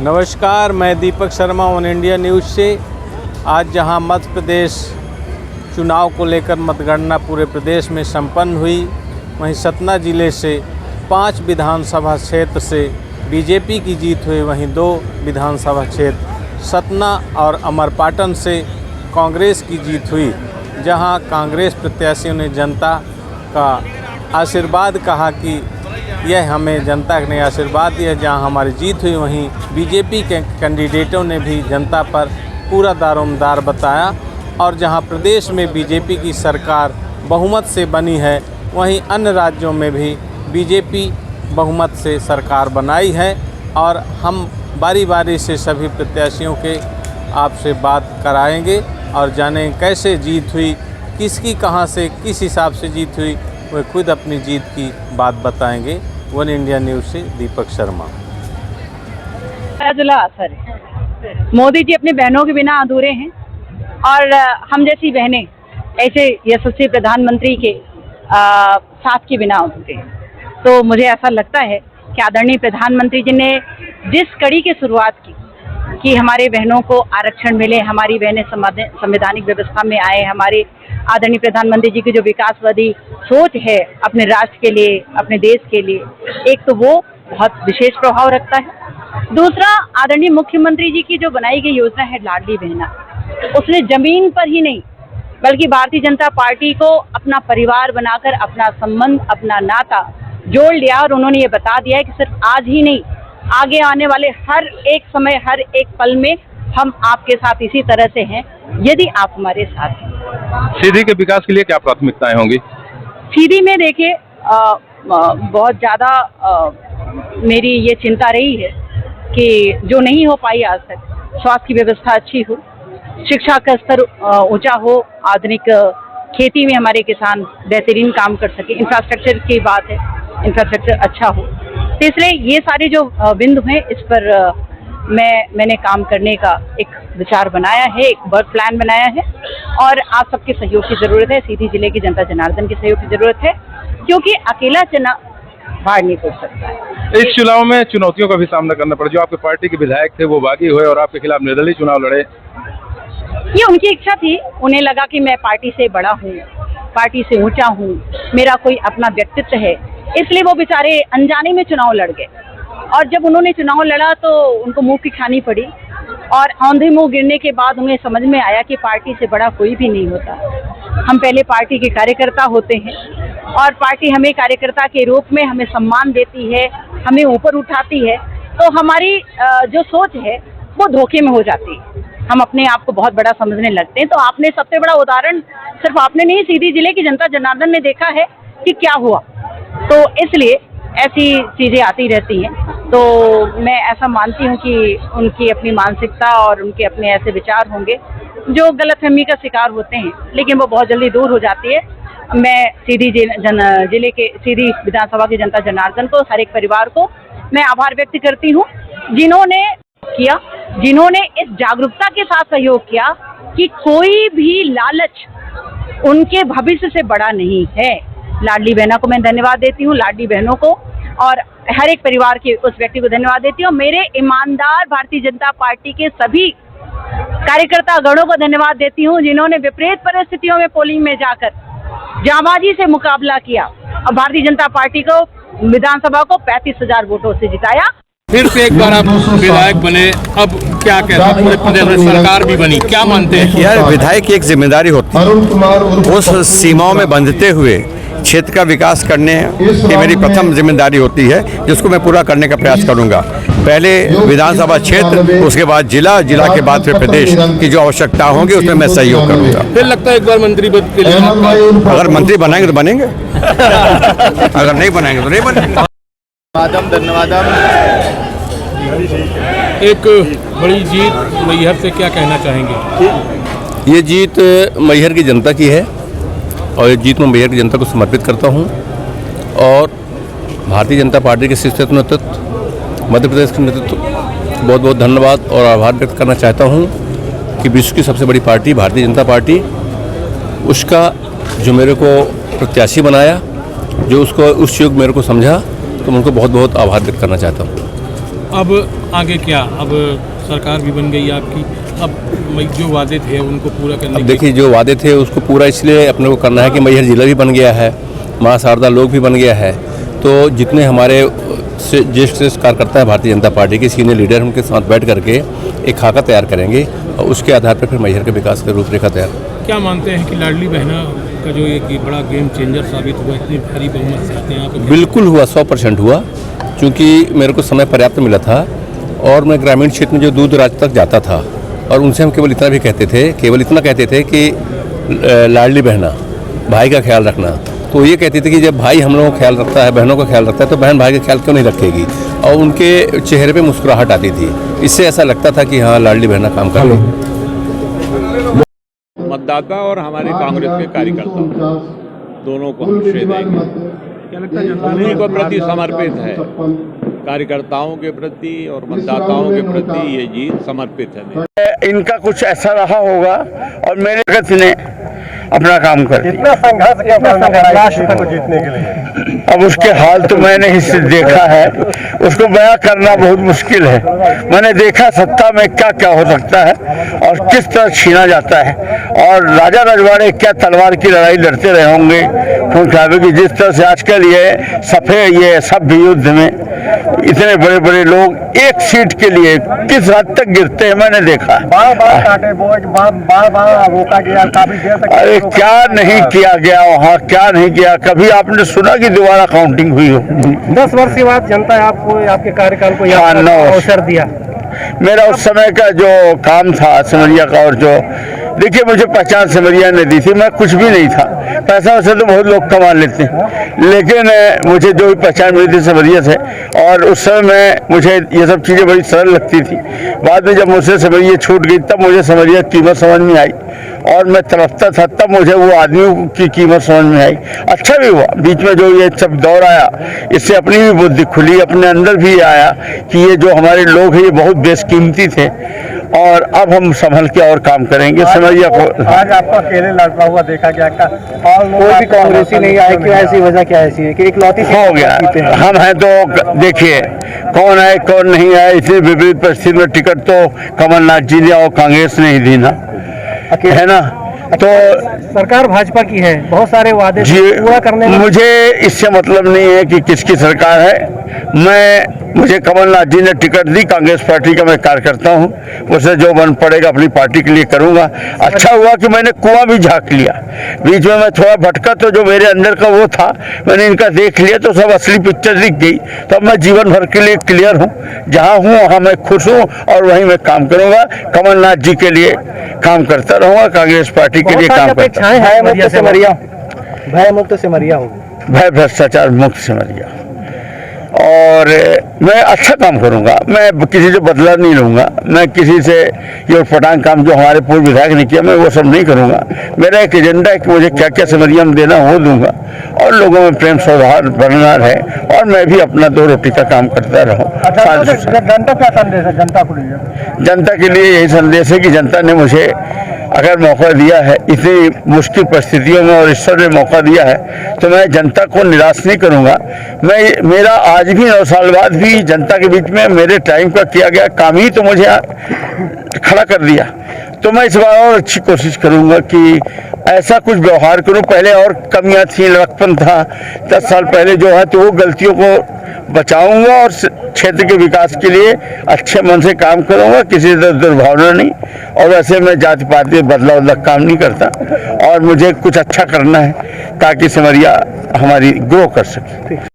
नमस्कार, मैं Deepak Sharma one India news से। आज जहां मध्य प्रदेश चुनाव को लेकर मतगणना पूरे प्रदेश में संपन्न हुई, वहीं सतना जिले से 5 विधानसभा क्षेत्र से बीजेपी की जीत हुई। वहीं 2 विधानसभा क्षेत्र सतना और अमरपाटन से कांग्रेस की जीत हुई, जहां कांग्रेस प्रत्याशियों ने जनता का आशीर्वाद कहा कि यह हमें जनता ने आशीर्वाद दिया। जहां हमारी जीत हुई, वहीं बीजेपी के कैंडिडेटों ने भी जनता पर पूरा दारोमदार बताया। और जहां प्रदेश में बीजेपी की सरकार बहुमत से बनी है, वहीं अन्य राज्यों में भी बीजेपी बहुमत से सरकार बनाई है। और हम बारी बारी से सभी प्रत्याशियों के आपसे बात कराएंगे और जानेंगे कैसे जीत हुई, किसकी कहां से किस हिसाब से जीत हुई, वे खुद अपनी जीत की बात बताएंगे। वन इंडिया न्यूज़ से दीपक शर्मा। असर है, मोदी जी अपनी बहनों के बिना अधूरे हैं और हम जैसी बहनें ऐसे यशस्वी प्रधानमंत्री के साथ के बिना अधूरे हैं। तो मुझे ऐसा लगता है कि आदरणीय प्रधानमंत्री जी ने जिस कड़ी की शुरुआत की कि हमारे बहनों को आरक्षण मिले, हमारी बहनें संवैधानिक व्यवस्था में आए, हमारे आदरणीय प्रधानमंत्री जी की जो विकासवादी सोच है अपने राष्ट्र के लिए, अपने देश के लिए, एक तो वो बहुत विशेष प्रभाव रखता है। दूसरा, आदरणीय मुख्यमंत्री जी की जो बनाई गई योजना है लाडली बहना, उसने जमीन पर ही नहीं बल्कि भारतीय जनता पार्टी को अपना परिवार बनाकर अपना संबंध, अपना नाता जोड़ लिया। और उन्होंने ये बता दिया है कि सिर्फ आज ही नहीं, आगे आने वाले हर एक समय, हर एक पल में हम आपके साथ इसी तरह से हैं यदि आप हमारे साथ हैं। सीधी के विकास के लिए क्या प्राथमिकताएं होंगी? सीधी में देखिए बहुत ज़्यादा मेरी ये चिंता रही है कि जो नहीं हो पाई आज तक, स्वास्थ्य की व्यवस्था अच्छी हो, शिक्षा का स्तर ऊंचा हो, आधुनिक खेती में हमारे किसान बेहतरीन काम कर सके, इंफ्रास्ट्रक्चर की बात है, इंफ्रास्ट्रक्चर अच्छा हो। तो इसलिए ये सारे जो बिंदु हैं, इस पर मैंने काम करने का एक विचार बनाया है, एक वर्क प्लान बनाया है। और आप सबके सहयोग की ज़रूरत है, सीधी जिले की जनता जनार्दन के सहयोग की ज़रूरत है, क्योंकि अकेला चुनाव बाहर नहीं पड़ सकता है। इस चुनाव में चुनौतियों का भी सामना करना पड़ा। जो आपके पार्टी के विधायक थे वो बागी हुए और आपके खिलाफ निर्दलीय चुनाव लड़े। ये उनकी इच्छा थी, उन्हें लगा कि मैं पार्टी से बड़ा हूँ, पार्टी से ऊंचा हूँ, मेरा कोई अपना व्यक्तित्व है, इसलिए वो बेचारे अनजाने में चुनाव लड़ गए। और जब उन्होंने चुनाव लड़ा तो उनको मुंह की खानी पड़ी और औंधे मुंह गिरने के बाद उन्हें समझ में आया कि पार्टी से बड़ा कोई भी नहीं होता। हम पहले पार्टी के कार्यकर्ता होते हैं और पार्टी हमें कार्यकर्ता के रूप में हमें सम्मान देती है, हमें ऊपर उठाती है, तो हमारी जो सोच है वो धोखे में हो जाती है, हम अपने आप को बहुत बड़ा समझने लगते हैं। तो आपने सबसे बड़ा उदाहरण सिर्फ आपने नहीं, सीधी जिले की जनता जनार्दन ने देखा है कि क्या हुआ। तो इसलिए ऐसी चीज़ें आती रहती हैं। तो मैं ऐसा मानती हूँ कि उनकी अपनी मानसिकता और उनके अपने ऐसे विचार होंगे जो गलतफहमी का शिकार होते हैं, लेकिन वो बहुत जल्दी दूर हो जाती है। मैं सीधी जिले के सीधी विधानसभा की जनता जनार्दन को, हर एक परिवार को मैं आभार व्यक्त करती हूँ जिन्होंने इस जागरूकता के साथ सहयोग किया कि कोई भी लालच उनके भविष्य से बड़ा नहीं है। लाडली बहना को मैं धन्यवाद देती हूँ, लाडली बहनों को, और हर एक परिवार के उस व्यक्ति को धन्यवाद देती हूँ। मेरे ईमानदार भारतीय जनता पार्टी के सभी कार्यकर्ता गणों को धन्यवाद देती हूँ, जिन्होंने विपरीत परिस्थितियों में पोलिंग में जाकर जाबाजी से मुकाबला किया और भारतीय जनता पार्टी को विधानसभा को 35,000 वोटों से जिताया। फिर से एक बार आप विधायक बने, अब क्या कहते हैं, पूरे प्रदेश में सरकार भी बनी, क्या मानते हैं? यार, विधायक की एक जिम्मेदारी होती है, उस सीमाओं में बंधते हुए क्षेत्र का विकास करने की मेरी प्रथम जिम्मेदारी होती है, जिसको मैं पूरा करने का प्रयास करूंगा। पहले विधानसभा क्षेत्र, उसके बाद जिला के बाद फिर प्रदेश की जो आवश्यकता होगी उसमें मैं सहयोग करूंगा। फिर लगता है एक बार मंत्री पद के लिए अगर मंत्री बनाएंगे तो बनेंगे, अगर नहीं बनाएंगे तो नहीं बनेंगे। धन्यवाद। एक बड़ी जीत मैहर से क्या कहना चाहेंगे? ये जीत मैहर की जनता की है और ये जीत मैं मैहर की जनता को समर्पित करता हूँ। और भारतीय जनता पार्टी के शीर्ष नेतृत्व, मध्य प्रदेश के नेतृत्व बहुत बहुत धन्यवाद और आभार व्यक्त करना चाहता हूँ कि विश्व की सबसे बड़ी पार्टी भारतीय जनता पार्टी, उसका जो मेरे को प्रत्याशी बनाया, जो उसको उस युग मेरे को समझा, तो मैं उनको बहुत बहुत आभार व्यक्त करना चाहता हूँ। अब आगे क्या? अब सरकार भी बन गई आपकी, अब जो वादे थे उनको पूरा करने अब देखिए, जो वादे थे उसको पूरा इसलिए अपने को करना है कि मैहर जिला भी बन गया है, माँ शारदा लोक भी बन गया है। तो जितने हमारे ज्येष्ठ कार्यकर्ता है भारतीय जनता पार्टी के सीनियर लीडर, उनके साथ बैठ करके एक खाका तैयार करेंगे और उसके आधार पर फिर मैहर के विकास की रूपरेखा तैयार। क्या मानते हैं कि लाडली बहना का जो एक बड़ा गेम चेंजर साबित हुआ, इतनी भारी बहुमत से आते हैं आप? बिल्कुल हुआ, 100% हुआ, क्योंकि मेरे को समय पर्याप्त मिला था और मैं ग्रामीण क्षेत्र में जो दूर दराज तक जाता था और उनसे हम केवल इतना कहते थे कि लाडली बहना, भाई का ख्याल रखना। तो ये कहती थी कि जब भाई हम लोगों का ख्याल रखता है, बहनों का ख्याल रखता है, तो बहन भाई का ख्याल क्यों नहीं रखेगी? और उनके चेहरे पे मुस्कुराहट आती थी, इससे ऐसा लगता था कि हाँ, लाडली बहना काम कर रही है। मतदाता और हमारे कांग्रेस के कार्यकर्ता दोनों को हम श्रेय देंगे। उन्हीं को प्रति समर्पित है, कार्यकर्ताओं के प्रति और मतदाताओं के प्रति ये जीत समर्पित है। इनका कुछ ऐसा रहा होगा और मेरे जगत ने अपना काम कर इतना संघर्ष किया राष्ट्र को जीतने के लिए। अब उसके हाल तो मैंने ही देखा है, उसको बयां करना बहुत मुश्किल है। मैंने देखा सत्ता में क्या क्या हो सकता है और किस तरह छीना जाता है, और राजा रजवाड़े क्या तलवार की लड़ाई लड़ते रहे होंगे खून खराबे की। जिस तरह से आजकल ये सभ्य युद्ध में इतने बड़े बड़े लोग एक सीट के लिए किस हद तक गिरते हैं मैंने देखा। बार काटे बोझ, बार रोका गया, काफी देर तक। अरे क्या नहीं किया गया वहाँ, क्या नहीं किया। कभी आपने सुना कि दोबारा काउंटिंग हुई हो? 10 वर्ष के बाद जनता आपको, आपके कार्यकाल को अवसर दिया। मेरा उस समय का जो काम था सिमरिया का, और जो देखिए मुझे पहचान सिमरिया ने दी थी, मैं कुछ भी नहीं था। पैसा वैसे तो बहुत लोग कमा लेते हैं, लेकिन मुझे जो भी पहचान मिली थी सिमरिया से, और उस समय मुझे ये सब चीज़ें बड़ी सरल लगती थी। बाद में जब मुझसे सिमरिया छूट गई तब मुझे सिमरिया की कीमत समझ में आई और मैं तड़पता था, तब मुझे वो आदमियों की कीमत समझ में आई। अच्छा भी हुआ बीच में जो ये सब दौर आया, इससे अपनी भी बुद्धि खुली, अपने अंदर भी आया कि ये जो हमारे लोग हैं ये बहुत बेशकीमती थे, और अब हम संभल के और काम करेंगे। सिमरिया को आज आपको अकेले लड़ता हुआ देखा गया, और कोई भी कांग्रेसी नहीं आए, क्यों? ऐसी वजह क्या ऐसी है कि इकलौती हो गया? हम हैं तो देखिए कौन आए कौन नहीं आए, इतनी विपरीत परिस्थिति में टिकट तो कमलनाथ जी ने और कांग्रेस ने ही दी ना, है ना। तो सरकार भाजपा की है, बहुत सारे वादे पूरा करने में। मुझे इससे मतलब नहीं है कि किसकी सरकार है। मुझे कमलनाथ जी ने टिकट दी, कांग्रेस पार्टी का मैं कार्यकर्ता हूँ, उससे जो बन पड़ेगा अपनी पार्टी के लिए करूँगा। अच्छा हुआ कि मैंने कुआं भी झाँक लिया, बीच में मैं थोड़ा भटका तो जो मेरे अंदर का वो था मैंने इनका देख लिया, तो सब असली पिक्चर दिख गई। तो अब मैं जीवन भर के लिए क्लियर हूँ, जहाँ हूँ वहाँ मैं खुश हूँ और वहीं मैं काम करूँगा। कमलनाथ जी के लिए काम करता रहूँगा, कांग्रेस पार्टी के लिए काम करता रहूँगा। भय मुक्त सिमरिया होगी, भय भ्रष्टाचार मुक्त सिमरिया, और मैं अच्छा काम करूंगा। मैं किसी से बदला नहीं लूँगा, मैं किसी से ये पटांग काम जो हमारे पूर्व विधायक ने किया मैं वो सब नहीं करूंगा। मेरा एक एजेंडा है कि मुझे क्या क्या सिमरिया में देना वो दूंगा, और लोगों में प्रेम सौहार्द बनना है, और मैं भी अपना 2 रोटी का काम करता रहूँ। जनता क्या संदेश है जनता को? जनता के लिए यही संदेश है कि जनता ने मुझे अगर मौका दिया है इतनी मुश्किल परिस्थितियों में, और ईश्वर ने मौका दिया है, तो मैं जनता को निराश नहीं करूंगा। मेरा आज भी 9 साल बाद भी जनता के बीच में मेरे टाइम का किया गया काम ही तो मुझे खड़ा कर दिया। तो मैं इस बार और अच्छी कोशिश करूंगा कि ऐसा कुछ व्यवहार करूं। पहले और कमियां थी, लड़कपन था 10 साल पहले जो है, तो वो गलतियों को बचाऊंगा और क्षेत्र के विकास के लिए अच्छे मन से काम करूंगा, किसी से दुर्भावना नहीं। और वैसे मैं जाति पाति बदला काम नहीं करता, और मुझे कुछ अच्छा करना है ताकि सिमरिया हमारी ग्रो कर सके।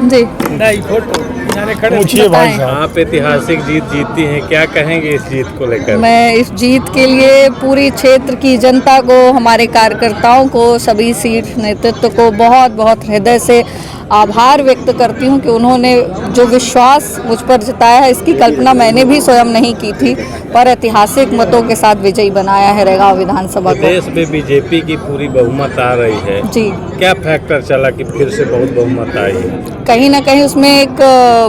जी पूछिए भाई साहब, आप ऐतिहासिक जीत जीतती हैं, क्या कहेंगे इस जीत को लेकर? मैं इस जीत के लिए पूरी क्षेत्र की जनता को, हमारे कार्यकर्ताओं को, सभी सीट नेतृत्व को बहुत बहुत हृदय से आभार व्यक्त करती हूं कि उन्होंने जो विश्वास मुझ पर जताया है, इसकी कल्पना मैंने भी स्वयं नहीं की थी, पर ऐतिहासिक मतों के साथ विजयी बनाया है रेगांव विधानसभा को। देश में बीजेपी की पूरी बहुमत आ रही है जी, क्या फैक्टर चला कि फिर से बहुत बहुमत आई है? कहीं ना कहीं उसमें एक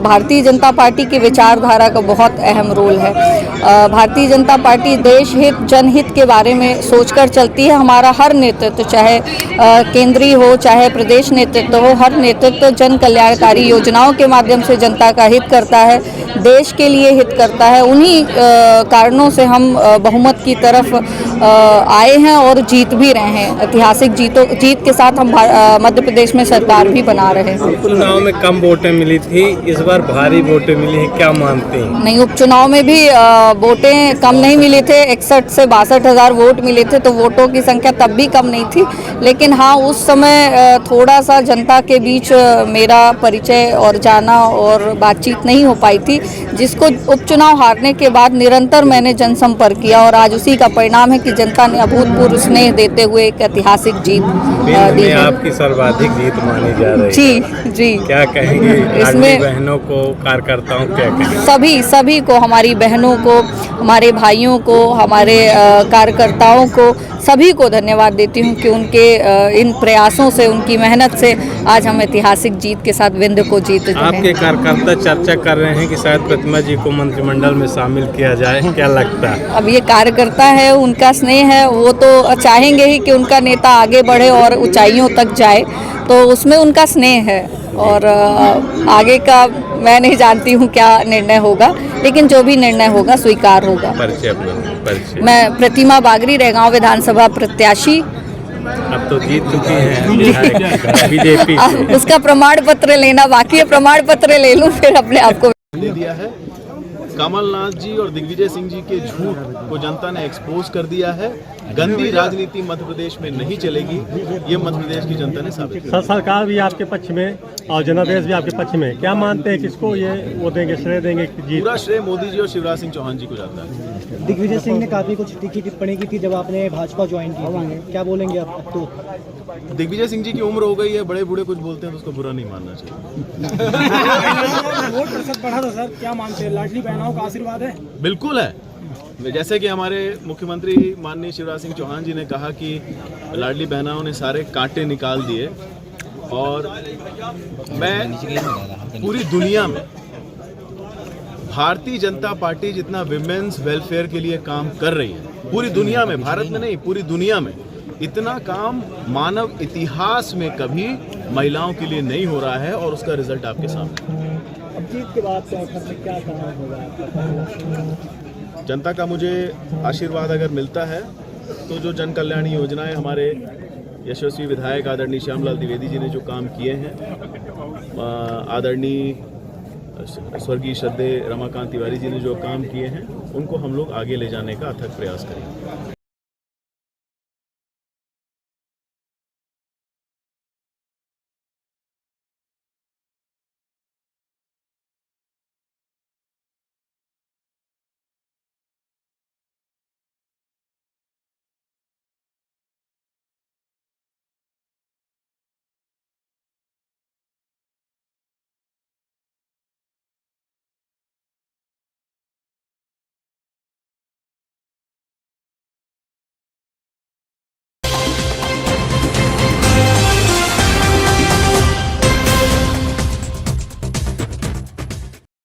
भारतीय जनता पार्टी की विचारधारा का बहुत अहम रोल है। भारतीय जनता पार्टी देश हित, जनहित के बारे में सोचकर चलती है। हमारा हर नेतृत्व, चाहे केंद्रीय हो चाहे प्रदेश नेतृत्व हो, हर नेतृत्व नेतृत्व जन कल्याणकारी योजनाओं के माध्यम से जनता का हित करता है, देश के लिए हित करता है। उन्हीं कारणों से हम बहुमत की तरफ आए हैं और जीत भी रहे हैं। ऐतिहासिक जीत के साथ हम मध्य प्रदेश में सरकार भी बना रहे हैं। उपचुनाव में कम वोटें मिली थी, इस बार भारी वोटें मिली हैं, क्या मानते हैं? नहीं, उपचुनाव में भी वोटें कम नहीं मिली थे, 61 से 62 हज़ार वोट मिले थे, तो वोटों की संख्या तब भी कम नहीं थी। लेकिन हाँ, उस समय थोड़ा सा जनता के बीच मेरा परिचय और जाना और बातचीत नहीं हो पाई थी, जिसको उपचुनाव हारने के बाद निरंतर मैंने जनसंपर्क किया और आज उसी का परिणाम है कि जनता ने अभूतपूर्व स्नेह देते हुए एक ऐतिहासिक जीत दी है। आपकी सर्वाधिक जीत मानी जा रही है। जी जी, क्या कहेंगे इसमें बहनों को, कार्यकर्ताओं को, क्या कहेंगे? सभी को, हमारी बहनों को, हमारे भाइयों को, हमारे कार्यकर्ताओं को, सभी को धन्यवाद देती हूँ कि उनके इन प्रयासों से, उनकी मेहनत से आज हम ऐतिहासिक जीत के साथ विंध्य को जीत रहे हैं। आपके कार्यकर्ता चर्चा कर रहे हैं कि शायद प्रतिमा जी को मंत्रिमंडल में शामिल किया जाए, क्या लगता है? अब ये कार्यकर्ता है, उनका स्नेह है, वो तो चाहेंगे ही कि उनका नेता आगे बढ़े और ऊंचाइयों तक जाए, तो उसमें उनका स्नेह है। और आगे का मैं नहीं जानती हूँ क्या निर्णय होगा, लेकिन जो भी निर्णय होगा स्वीकार होगा। परिचय। मैं प्रतिमा बागरी, रहगांव विधानसभा प्रत्याशी। अब तो जीत चुकी हैं बीजेपी से। उसका प्रमाण पत्र लेना बाकी है, प्रमाण पत्र ले लूँ फिर अपने आप को दे दिया है। कमलनाथ जी और दिग्विजय सिंह जी के झूठ को जनता ने एक्सपोज कर दिया है। गंदी राजनीति मध्य प्रदेश में नहीं चलेगी, ये मध्य प्रदेश की जनता ने साबित किया। सरकार भी आपके पक्ष में और जनादेश भी आपके पक्ष में, क्या मानते हैं किसको ये वो देंगे, श्रेय देंगे? पूरा श्रेय मोदी जी और शिवराज सिंह चौहान जी को जाता है। दिग्विजय सिंह ने काफी कुछ तीखी टिप्पणी की थी जब आपने भाजपा ज्वाइन की, क्या बोलेंगे आप? अब तो दिग्विजय सिंह जी की उम्र हो गई है, बड़े बूढ़े कुछ बोलते हैं तो उसको बुरा नहीं मानना चाहिए। वोट प्रतिशत बढ़ा था सर, क्या मानते हैं? लाडली बहनों का आशीर्वाद है? बिल्कुल है। जैसे कि हमारे मुख्यमंत्री माननीय शिवराज सिंह चौहान जी ने कहा कि लाडली बहनों ने सारे कांटे निकाल दिए, और मैं पूरी दुनिया में भारतीय जनता पार्टी जितना विमेंस वेलफेयर के लिए काम कर रही है, पूरी दुनिया में, भारत में नहीं पूरी दुनिया में, इतना काम मानव इतिहास में कभी महिलाओं के लिए नहीं हो रहा है, और उसका रिजल्ट आपके सामने। अब जीत के बाद क्या काम होगा? जनता का मुझे आशीर्वाद अगर मिलता है तो जो जन कल्याणी योजनाएं हमारे यशस्वी विधायक आदरणीय श्यामलाल द्विवेदी जी ने जो काम किए हैं, आदरणीय स्वर्गीय श्रद्धेय रमाकांत तिवारी जी ने जो काम किए हैं, उनको हम लोग आगे ले जाने का अथक प्रयास करेंगे।